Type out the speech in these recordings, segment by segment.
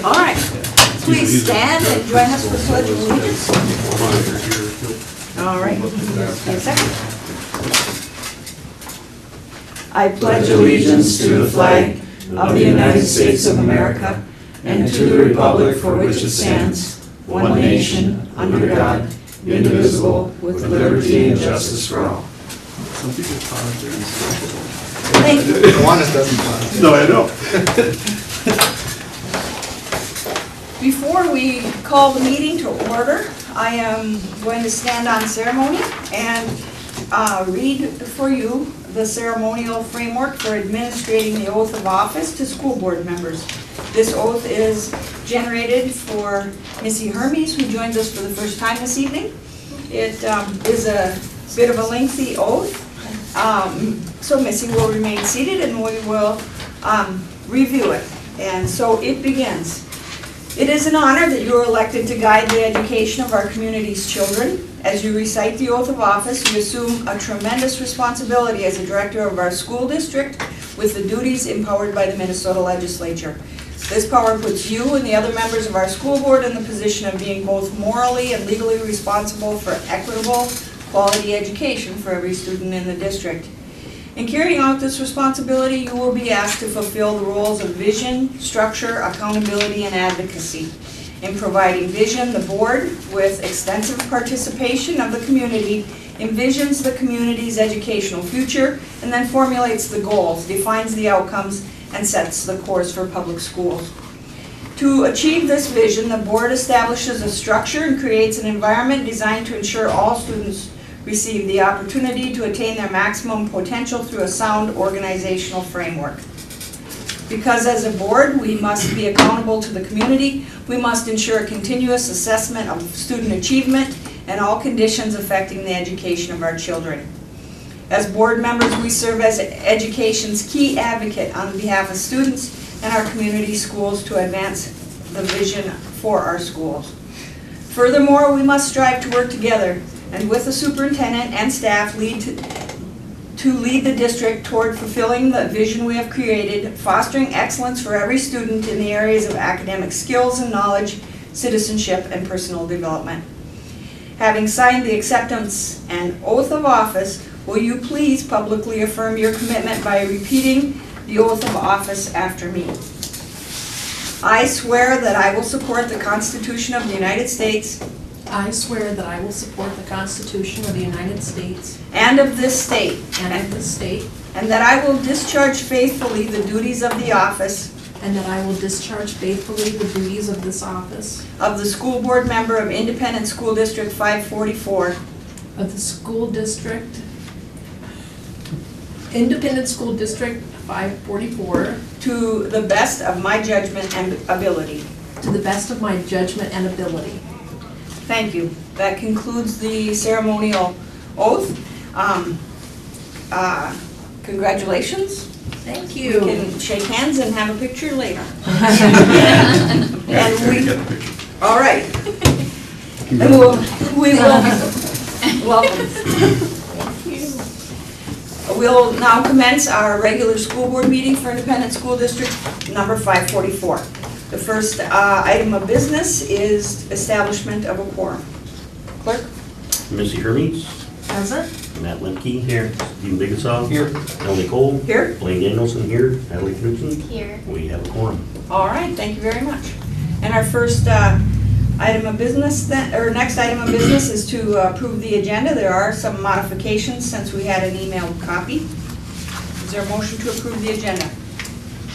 All right, please stand and join us for Pledge of Allegiance. All right, give me a second. I pledge allegiance to the flag of the United States of America and to the republic for which it stands, one nation, under God, indivisible, with liberty and justice for all. Some people pause there. Thank you. Juanis doesn't pause. No, I know. Before we call the meeting to order, I am going to stand on ceremony and read for you the ceremonial framework for administrating the oath of office to school board members. This oath is generated for Missy Hermes, who joins us for the first time this evening. It is a bit of a lengthy oath, so Missy will remain seated and we will review it. And so it begins. It is an honor that you are elected to guide the education of our community's children. As you recite the oath of office, you assume a tremendous responsibility as a director of our school district with the duties empowered by the Minnesota legislature. This power puts you and the other members of our school board in the position of being both morally and legally responsible for equitable, quality education for every student in the district. In carrying out this responsibility, you will be asked to fulfill the roles of vision, structure, accountability, and advocacy. In providing vision, the board, with extensive participation of the community, envisions the community's educational future and then formulates the goals, defines the outcomes, and sets the course for public schools. To achieve this vision, the board establishes a structure and creates an environment designed to ensure all students receive the opportunity to attain their maximum potential through a sound organizational framework. Because as a board, we must be accountable to the community, we must ensure continuous assessment of student achievement and all conditions affecting the education of our children. As board members, we serve as education's key advocate on behalf of students and our community schools to advance the vision for our schools. Furthermore, we must strive to work together and with the superintendent and staff lead the district toward fulfilling the vision we have created, fostering excellence for every student in the areas of academic skills and knowledge, citizenship, and personal development. Having signed the acceptance and oath of office, will you please publicly affirm your commitment by repeating the oath of office after me? I swear that I will support the Constitution of the United States. I swear that I will support the Constitution of the United States And of this state. and of this state, And that I will discharge faithfully the duties of the office and that I will discharge faithfully the duties of this office of the school board member of Independent School District 544 of the school district, Independent School District 544, to the best of my judgment and ability. to the best of my judgment and ability. Thank you. That concludes the ceremonial oath. Congratulations. Thank We you. can shake hands and have a picture later. And all right. And we will, welcome. We'll now commence our regular school board meeting for Independent School District number 544. The first item of business is establishment of a quorum. Clerk? Missy Hermes, Present. Matt Lemke. Here. Stephen Biggessaw. Here. Melanie Cole. Here. Blaine Danielson here. Natalie Knudsen. Here. We have a quorum. All right, thank you very much. And our first item of business, next item of business is to approve the agenda. There are some modifications since we had an emailed copy. Is there a motion to approve the agenda?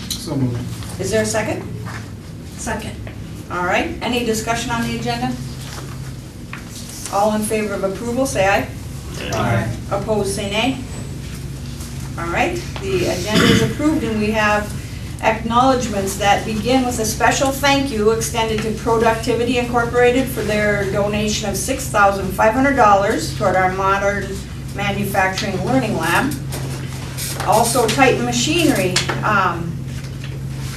So moved. Is there a second? Second. All right, any discussion on the agenda? All in favor of approval, say aye. Aye. Opposed, say nay. All right, the agenda is approved and we have acknowledgements that begin with a special thank you extended to Productivity Incorporated for their donation of $6,500 toward our modern manufacturing learning lab. Also, Titan Machinery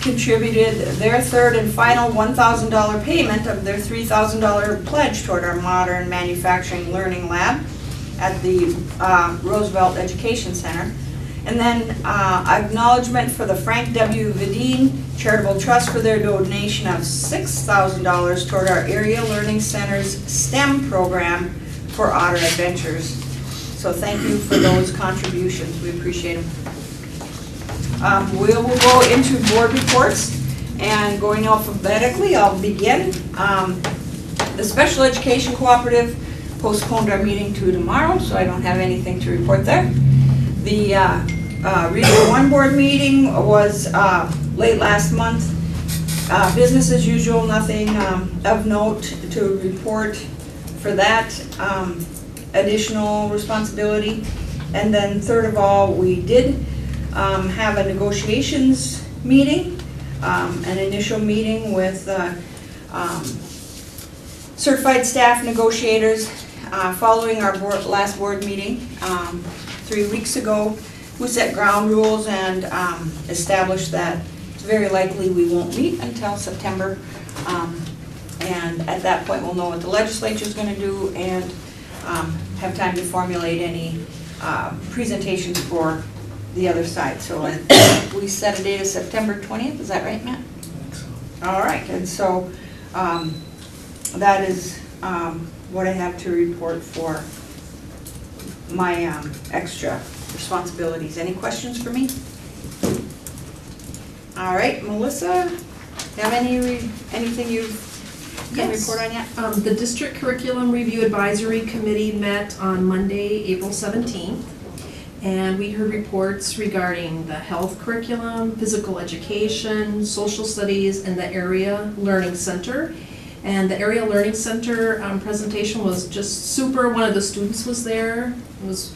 contributed their third and final $1,000 payment of their $3,000 pledge toward our modern manufacturing learning lab at the Roosevelt Education Center. And then acknowledgement for the Frank W. Vidine Charitable Trust for their donation of $6,000 toward our Area Learning Center's STEM program for Otter Adventures. So thank you for those contributions, we appreciate them. We will go into board reports, and going alphabetically, I'll begin. The Special Education Cooperative postponed our meeting to tomorrow, so I don't have anything to report there. The Regional 1 board meeting was late last month. Business as usual, nothing of note to report for that additional responsibility. And then third of all, we did have a negotiations meeting, an initial meeting with certified staff negotiators following our last board meeting 3 weeks ago. We set ground rules and established that it's very likely we won't meet until September. And at that point, we'll know what the legislature is going to do and have time to formulate any presentations for the other side. So we set a date of September 20th, is that right, Matt? All right, and so that is what I have to report for my extra responsibilities. Any questions for me? All right, Melissa, have anything you can Yes. report on yet? The District Curriculum Review Advisory Committee met on Monday, April 17th, and we heard reports regarding the health curriculum, physical education, social studies, and the Area Learning Center. And the Area Learning Center presentation was just super. One of the students was there. It was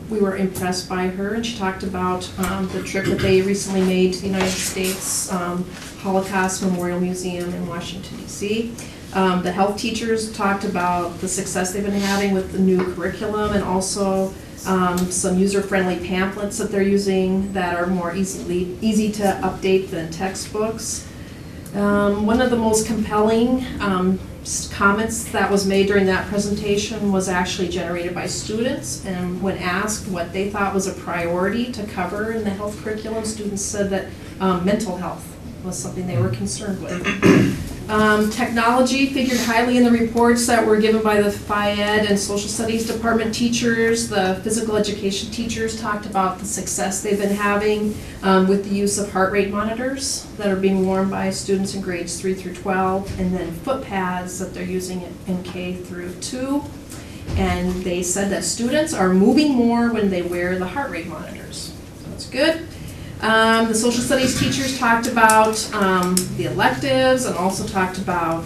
we were impressed by her, and she talked about the trip that they recently made to the United States Holocaust Memorial Museum in Washington, D.C. The health teachers talked about the success they've been having with the new curriculum, and also some user-friendly pamphlets that they're using that are more easy to update than textbooks. One of the most compelling comments that was made during that presentation was actually generated by students, and when asked what they thought was a priority to cover in the health curriculum, students said that mental health was something they were concerned with. Technology figured highly in the reports that were given by the Phy-Ed and Social Studies Department teachers. The physical education teachers talked about the success they've been having with the use of heart rate monitors that are being worn by students in grades 3 through 12, and then foot pads that they're using in K through 2. And they said that students are moving more when they wear the heart rate monitors. So that's good. The social studies teachers talked about the electives, and also talked about,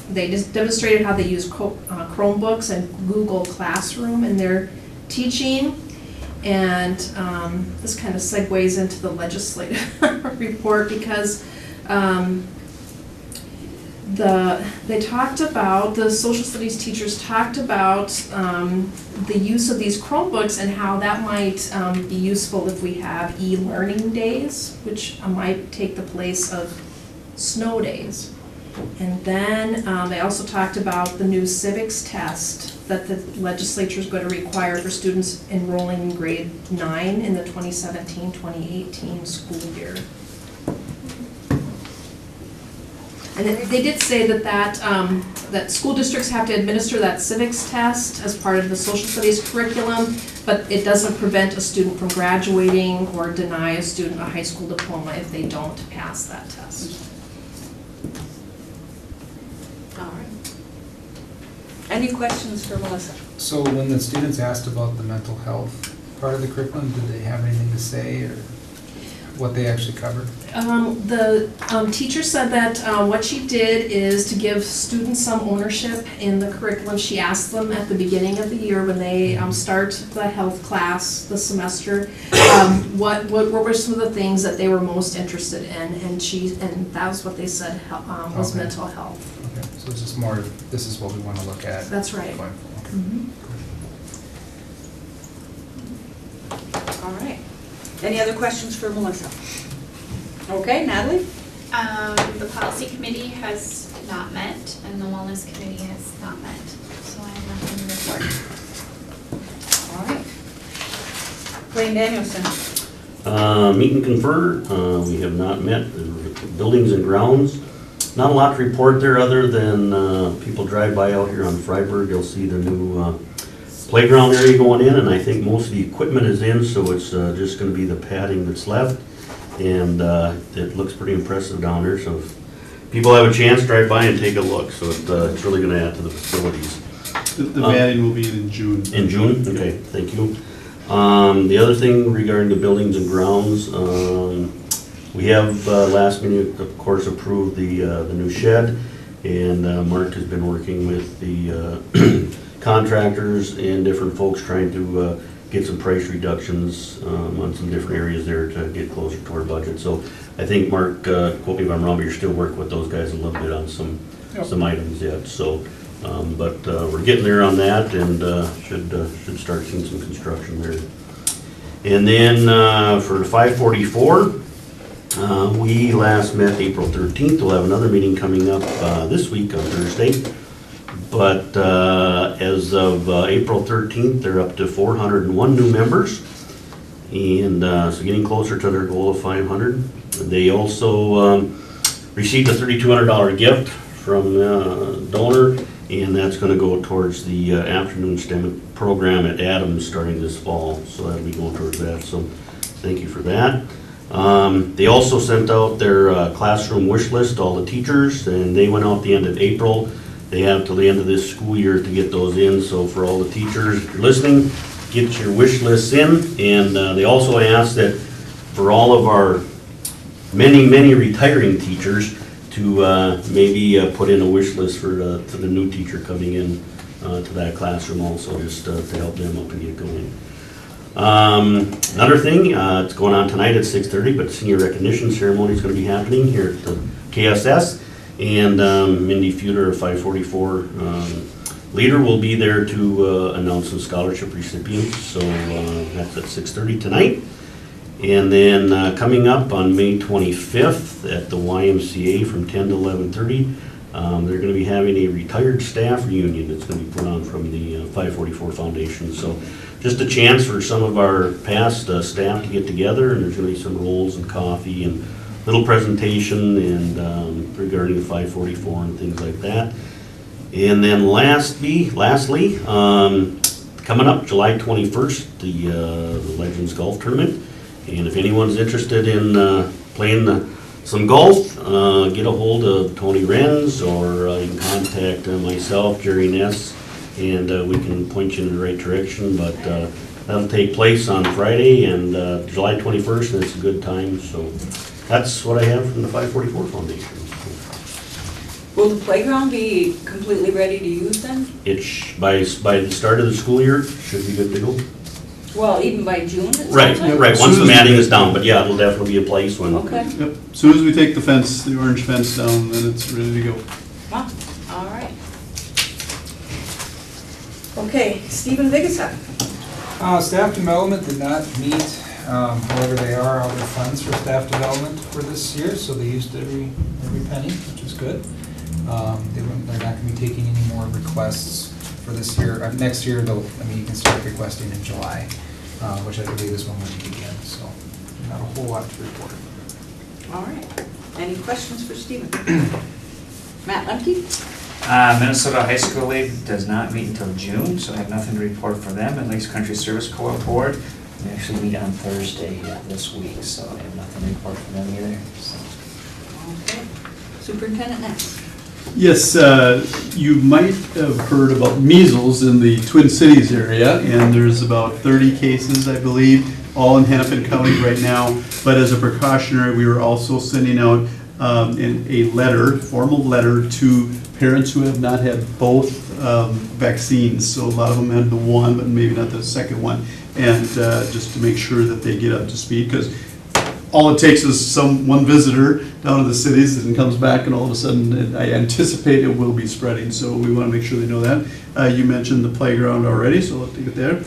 they just demonstrated how they use Chromebooks and Google Classroom in their teaching. And this kind of segues into the legislative report, because the social studies teachers talked about the use of these Chromebooks and how that might be useful if we have e-learning days, which might take the place of snow days. And then they also talked about the new civics test that the legislature is going to require for students enrolling in grade 9 in the 2017-2018 school year. And they did say that school districts have to administer that civics test as part of the social studies curriculum, but it doesn't prevent a student from graduating or deny a student a high school diploma if they don't pass that test. All right. Any questions for Melissa? So when the students asked about the mental health part of the curriculum, did they have anything to say, or what they actually covered? The teacher said that what she did is to give students some ownership in the curriculum. She asked them at the beginning of the year when they start the health class this semester, what were some of the things that they were most interested in, and that was what they said was Okay. mental health. Okay, so it's just more, this is what we want to look at. That's right. Going forward. Okay. Mhm. All right. Any other questions for Melissa? Okay, Natalie? The policy committee has not met, and the wellness committee has not met, so I have nothing to report. All right. Wayne Danielson. Meet and confer, we have not met. Buildings and grounds, not a lot to report there other than people drive by out here on Freiburg, you'll see the new playground area going in, and I think most of the equipment is in, so it's just gonna be the padding that's left. And it looks pretty impressive down there, so if people have a chance, drive by and take a look. So it's really gonna add to the facilities. The matting will be in June. In June? Okay, thank you. The other thing regarding the buildings and grounds, we have last meeting, of course, approved the new shed, and Mark has been working with the contractors and different folks trying to get some price reductions on some different areas there to get closer to our budget. So I think, Mark, quote me if I'm wrong, but you're still working with those guys a little bit on some items yet. So, but we're getting there on that, and should start seeing some construction there. And then for the 544, we last met April 13th. We'll have another meeting coming up this week on Thursday. But as of April 13th, they're up to 401 new members. And so getting closer to their goal of 500. They also received a $3,200 gift from a donor, and that's going to go towards the afternoon STEM program at Adams starting this fall. So that'll be going towards that. So thank you for that. They also sent out their classroom wish list to all the teachers, and they went out the end of April. They have till the end of this school year to get those in. So for all the teachers, if you're listening, get your wish lists in. And they also asked that for all of our many retiring teachers to maybe put in a wish list for the new teacher coming in to that classroom also, just to help them up and get going. Another thing, it's going on tonight at 6:30, but senior recognition ceremony is going to be happening here at the KSS, and Mindy Feuder, a 544 leader, will be there to announce some scholarship recipients. So that's at 6:30 tonight. And then coming up on May 25th at the YMCA from 10 to 11:30, they're going to be having a retired staff reunion that's going to be put on from the 544 Foundation. So just a chance for some of our past staff to get together, and there's going to be some rolls and coffee and little presentation and regarding the 544 and things like that. And then lastly, coming up July 21st, the Legends Golf Tournament. And if anyone's interested in playing some golf, get a hold of Tony Renz, or you can contact myself, Jerry Ness, and we can point you in the right direction. But that'll take place on Friday, and July 21st, and it's a good time. So that's what I have from the 544 Foundation. Will the playground be completely ready to use then? It's by the start of the school year, should be good to go. Well, even by June, it sounds Right, like? right. Once the matting is down, but yeah, it'll definitely be a place when. Okay, Yep. As soon as we take the fence, the orange fence down, then it's ready to go. wow, all right. Okay, Stephen Vigasa. Staff development did not meet, however, they are out of funds for staff development for this year, so they used every penny, which is good. They're not gonna be taking any more requests for this year. Next year, though, you can start requesting in July, which I believe is when we begin, so not a whole lot to report. All right. Any questions for Stephen? Matt Lemke? Minnesota High School League does not meet until June, so I have nothing to report for them. And Lakes Country Service Co-op Board, we actually meet on Thursday this week, so I have nothing to report for them either. So. Okay. Superintendent Ness? Yes, you might have heard about measles in the Twin Cities area, and there's about 30 cases, I believe, all in Hennepin County right now. But as a precautionary, we were also sending out in a formal letter to parents who have not had both vaccines. So a lot of them had the one, but maybe not the second one. And just to make sure that they get up to speed, because all it takes is one visitor down to the cities and comes back, and all of a sudden, I anticipate it will be spreading. So we want to make sure they know that. You mentioned the playground already, so let's take it there.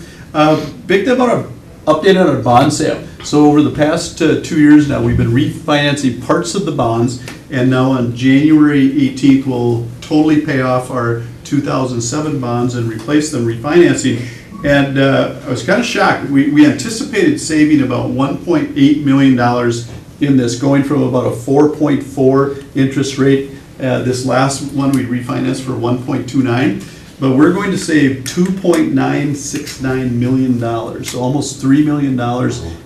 Big thing about our update on our bond sale. So over the past 2 years now, we've been refinancing parts of the bonds, and now on January 18th, we'll totally pay off our 2007 bonds and replace them, refinancing And I was kind of shocked. We anticipated saving about $1.8 million in this, going from about a 4.4 interest rate. This last one we refinanced for 1.29. But we're going to save $2.969 million, so almost $3 million,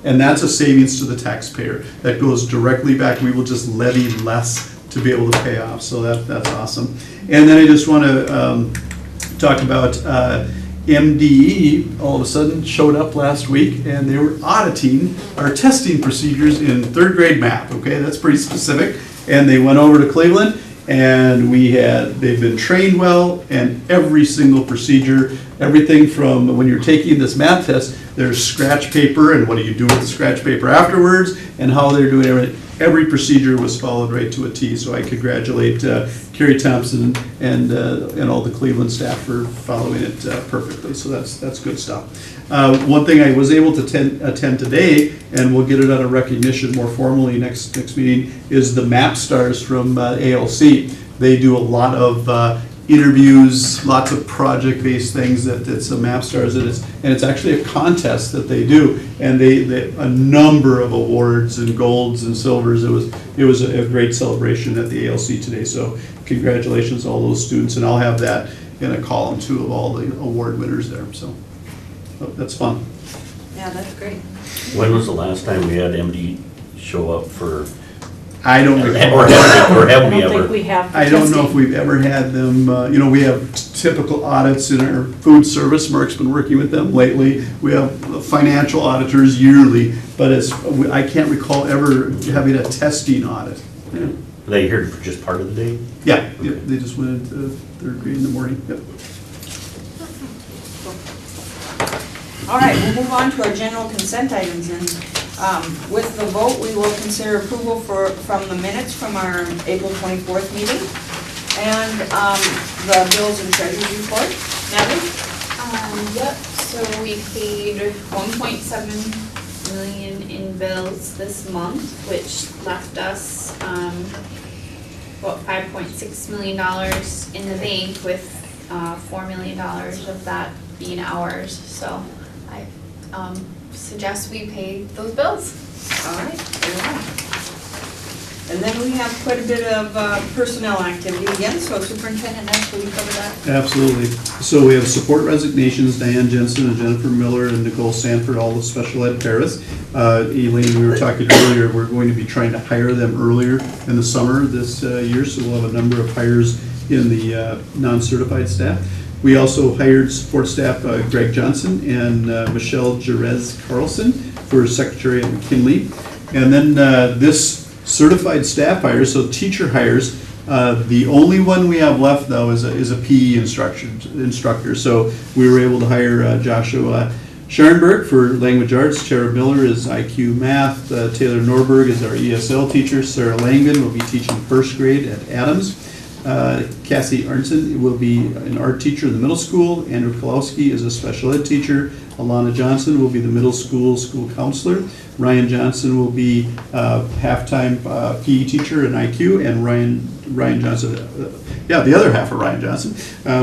and that's a savings to the taxpayer. That goes directly back. We will just levy less to be able to pay off, so that's awesome. And then I just want to talk about MDE all of a sudden showed up last week, and they were auditing our testing procedures in third grade math, okay? That's pretty specific. And they went over to Cleveland, and they've been trained well, and every single procedure, everything from when you're taking this math test, there's scratch paper, and what do you do with the scratch paper afterwards, and how they're doing everything. Every procedure was followed right to a T, so I congratulate Carrie Thompson and all the Cleveland staff for following it perfectly, so that's good stuff. One thing I was able to attend today, and we'll get it on a recognition more formally next meeting, is the MAP stars from ALC. They do a lot of interviews, lots of project-based things. It's a MAP stars, and it's actually a contest that they do, and they a number of awards and golds and silvers. It was a great celebration at the ALC today. So congratulations to all those students, and I'll have that in a column too of all the award winners there. So that's fun. Yeah, that's great. When was the last time we had MD show up for, I don't recall. or have we I don't ever? think we have. I don't know if we've ever had them, we have typical audits in our food service. Mark's been working with them lately. We have financial auditors yearly, but I can't recall ever having a testing audit. Yeah, Are they here for just part of the day? yeah, they just went into third grade in the morning. Yep. All right, we'll move on to our general consent items, and with the vote, we will consider approval from the minutes from our April 24th meeting, and the bills and treasurer's report. Natalie? Yep, so we paid 1.7 million in bills this month, which left us about $5.6 million in the bank, with $4 million of that being ours. So I suggest we pay those bills. All right, very well. And then we have quite a bit of personnel activity again, so Superintendent Ness, will you cover that? Absolutely. So we have support resignations, Diane Jensen and Jennifer Miller and Nicole Sanford, all the special ed paras. Elaine, we were talking earlier, we're going to be trying to hire them earlier in the summer this year, so we'll have a number of hires in the non-certified staff. We also hired support staff Greg Johnson and Michelle Jerez Carlson for secretary at McKinley. And then this certified staff hires, so teacher hires, the only one we have left though is a PE instructor. So we were able to hire Joshua Scharnberg for language arts, Tara Miller is IQ math, Taylor Norberg is our ESL teacher, Sarah Langdon will be teaching first grade at Adams. Cassie Arnson will be an art teacher in the middle school. Andrew Kalowski is a special ed teacher. Alana Johnson will be the middle school counselor. Ryan Johnson will be half-time PE teacher in IQ, and Ryan Johnson, the other half of Ryan Johnson,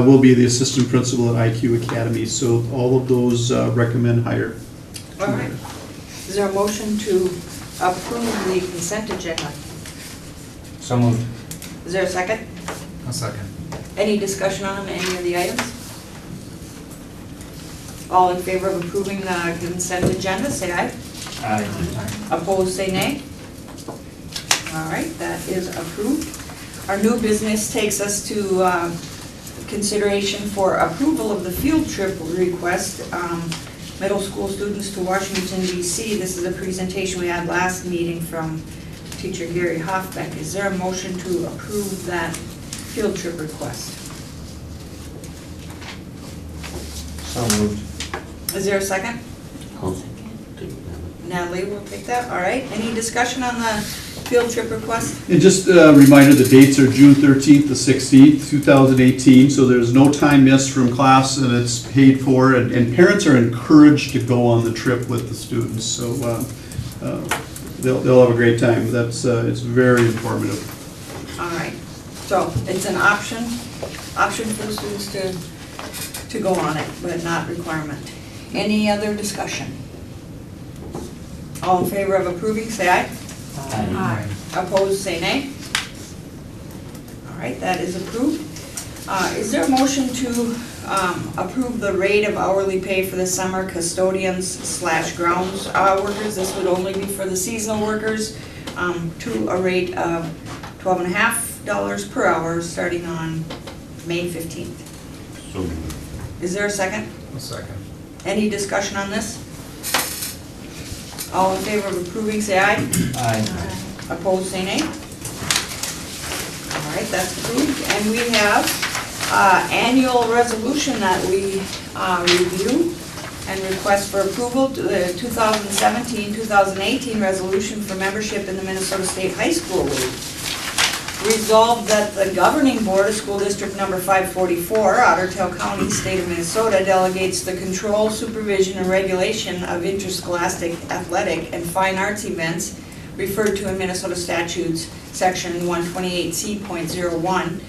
will be the assistant principal at IQ Academy. So all of those recommend hire. All right. Is there a motion to approve the consent agenda? So moved. Is there a second? A second. Any discussion on any of the items? All in favor of approving the consent agenda, say aye. Aye. Opposed, say nay. All right, that is approved. Our new business takes us to consideration for approval of the field trip request, middle school students to Washington DC. This is a presentation we had last meeting from teacher Gary Hoffbeck. Is there a motion to approve that field trip request? So moved. Is there a second? I'll take that. Natalie will take that, all right. Any discussion on the field trip request? And just a reminder, the dates are June 13th to 16th, 2018, so there's no time missed from class, and it's paid for, and parents are encouraged to go on the trip with the students, so they'll have a great time. It's very informative. All right, so it's an option for the students to go on it, but not requirement. Any other discussion? All in favor of approving, say aye. Aye. Opposed, say nay. All right, that is approved. Is there a motion to approve the rate of hourly pay for the summer custodians/grounds workers? This would only be for the seasonal workers, to a rate of $12.50 per hour, starting on May 15th. So moved. Is there a second? A second. Any discussion on this? All in favor of approving, say aye. Aye. Opposed, say nay. All right, that's approved. And we have annual resolution that we review and request for approval to the 2017-2018 resolution for membership in the Minnesota State High School League. Resolved that the governing board of school district number 544, Ottertail County, state of Minnesota, delegates the control, supervision, and regulation of interscholastic athletic and fine arts events referred to in Minnesota statutes section 128C.01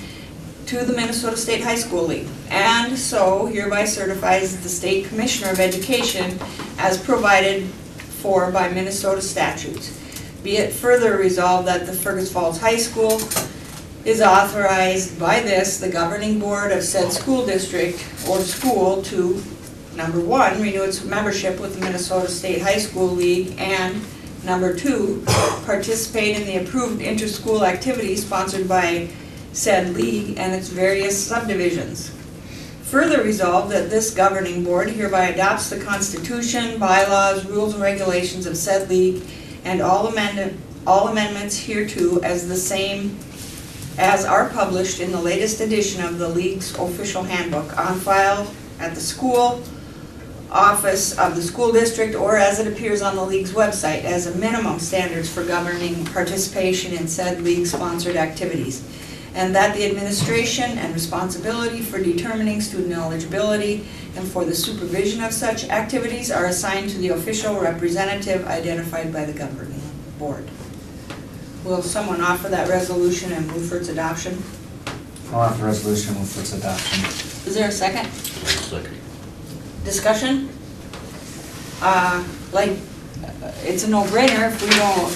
to the Minnesota State High School League, and so hereby certifies the State Commissioner of Education as provided for by Minnesota statutes. Be it further resolved that the Fergus Falls High School is authorized by this, the governing board of said school district or school to, number one, renew its membership with the Minnesota State High School League, and number two, participate in the approved inter-school activities sponsored by said league and its various subdivisions. Further resolved that this governing board hereby adopts the Constitution, bylaws, rules, and regulations of said league and all amendments hereto as the same as are published in the latest edition of the league's official handbook on file at the school office of the school district or as it appears on the league's website as a minimum standards for governing participation in said league-sponsored activities, and that the administration and responsibility for determining student eligibility and for the supervision of such activities are assigned to the official representative identified by the governing board. Will someone offer that resolution and move for its adoption? I'll offer the resolution with its adoption. Is there a second? Second. Discussion? It's a no-brainer if we don't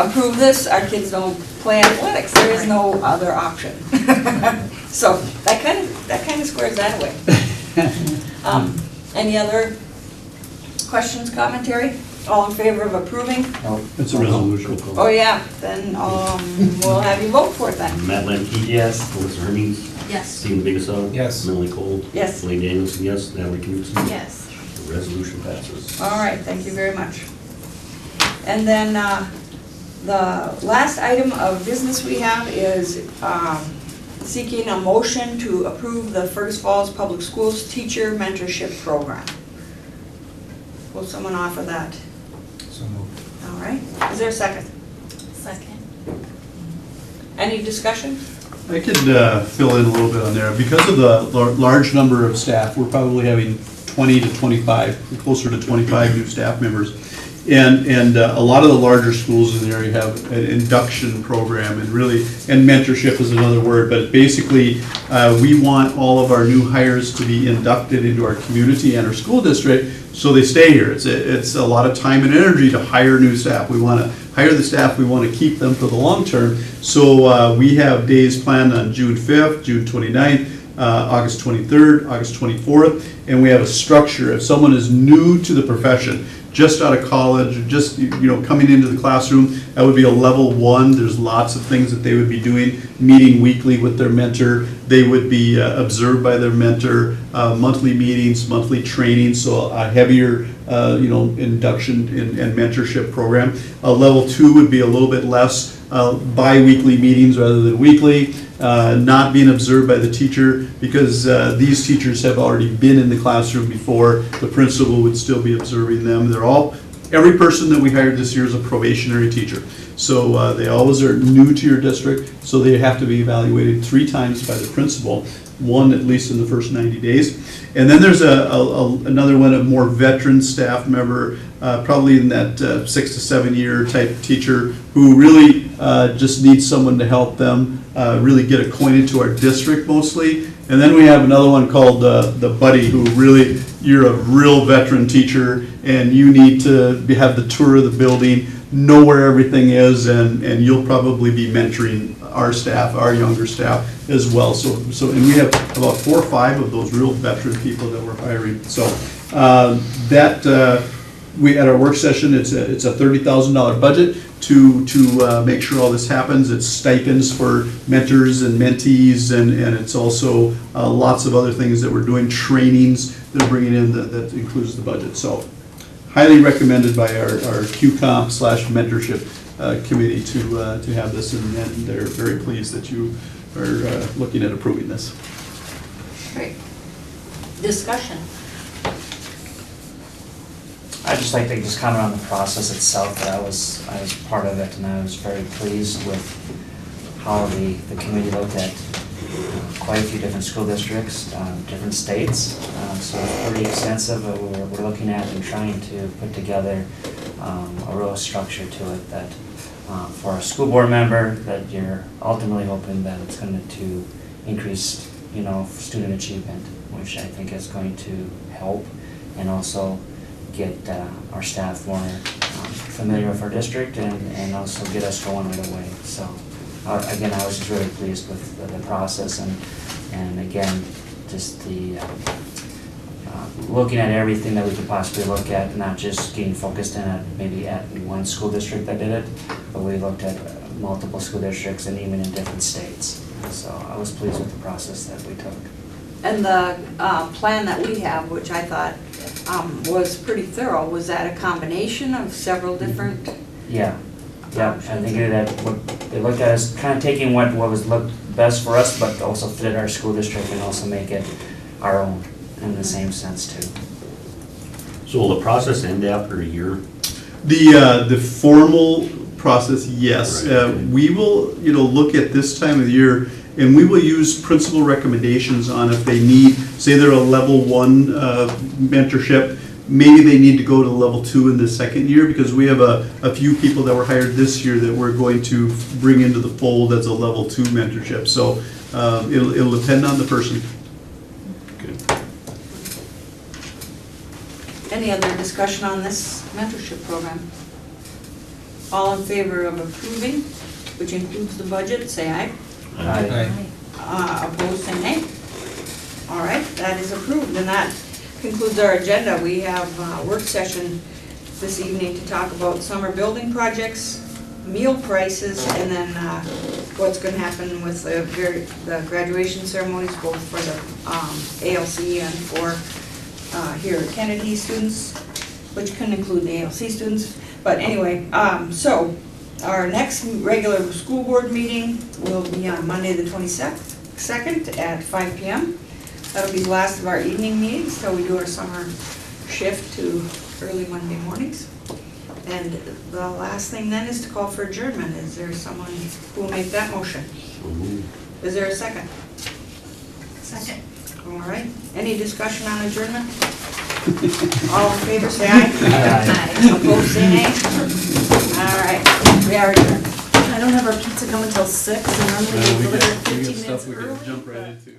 approve this, our kids don't play athletics, there is no other option. So that kind of squares that away. Any other questions, commentary? All in favor of approving? It's a resolution. Oh yeah, then we'll have you vote for it then. Matt Lemke. Yes. Melissa Hermes. Yes. Stephen Biggessa. Yes. Melanie Cole. Yes. Blaine Danielson, yes. Natalie Knudsen. Yes. The resolution passes. All right, thank you very much. And then the last item of business we have is seeking a motion to approve the Fergus Falls Public Schools Teacher Mentorship Program. Will someone offer that? So moved. All right, is there a second? Second. Any discussion? I could fill in a little bit on there. Because of the large number of staff, we're probably having 20 to 25, closer to 25 new staff members. And a lot of the larger schools in the area have an induction program, and mentorship is another word, but basically we want all of our new hires to be inducted into our community and our school district so they stay here. It's a lot of time and energy to hire new staff. We want to hire the staff, we want to keep them for the long term. So we have days planned on June 5th, June 29th, August 23rd, August 24th, and we have a structure. If someone is new to the profession, just out of college, just coming into the classroom, that would be a level 1. There's lots of things that they would be doing, meeting weekly with their mentor. They would be observed by their mentor, monthly meetings, monthly training, so a heavier induction and mentorship program. Level 2 would be a little bit less, bi-weekly meetings rather than weekly. Not being observed by the teacher, because these teachers have already been in the classroom before. The principal would still be observing them. Every person that we hired this year is a probationary teacher. So they always are new to your district, so they have to be evaluated 3 times by the principal, 1 at least in the first 90 days. And then there's another one, a more veteran staff member, probably in that 6 to 7 year type teacher who really just needs someone to help them really get acquainted to our district mostly, And then we have another one called the Buddy, who really, you're a real veteran teacher, and you need to have the tour of the building, know where everything is, and you'll probably be mentoring our staff, our younger staff as well. So and we have about 4 or 5 of those real veteran people that we're hiring. So we, at our work session, it's a $30,000 budget to make sure all this happens. It's stipends for mentors and mentees, and it's also lots of other things that we're doing, trainings that are bringing in that includes the budget. So highly recommended by our QComp/mentorship committee to have this, and they're very pleased that you are looking at approving this. Great. Discussion. I'd just like to just comment on the process itself, that I was part of it, and I was very pleased with how the committee looked at quite a few different school districts, different states. So it's pretty extensive. We're looking at and trying to put together a real structure to it that for a school board member, that you're ultimately hoping that it's going to increase, student achievement, which I think is going to help, and also get our staff more familiar with our district, and also get us going right away. So again, I was just really pleased with the process, and again, just the looking at everything that we could possibly look at, not just getting focused in at maybe at one school district that did it, but we looked at multiple school districts and even in different states. So I was pleased with the process that we took. And the plan that we have, which I thought was pretty thorough, was that a combination of several different? Yeah, I think that what they looked at is kind of taking what was looked best for us, but also fit our school district and also make it our own in the same sense too. So will the process end after a year? The formal process, yes. Right. We will, look at this time of the year, and we will use principal recommendations on if they need, say they're a level 1 mentorship, maybe they need to go to level 2 in the second year, because we have a few people that were hired this year that we're going to bring into the fold as a level 2 mentorship. So it'll depend on the person. Any other discussion on this mentorship program? All in favor of approving, which includes the budget, say aye. Aye. Opposed, say nay. All right, that is approved, and that concludes our agenda. We have a work session this evening to talk about summer building projects, meal prices, and then what's going to happen with the graduation ceremonies, both for the ALC and for here at Kennedy students, which can include the ALC students. But anyway, so our next regular school board meeting will be on Monday the 22nd at 5 p.m. That'll be the last of our evening meetings, so we do our summer shift to early Monday mornings. And the last thing then is to call for adjournment. Is there someone who will make that motion? Is there a second? Second. All right. Any discussion on adjournment? All in favor, say aye. Aye. Opposed, say nay. All right. We are adjourned. I don't have our pizza come until 6, and normally we deliver We got 15 minutes stuff we early. can jump right into.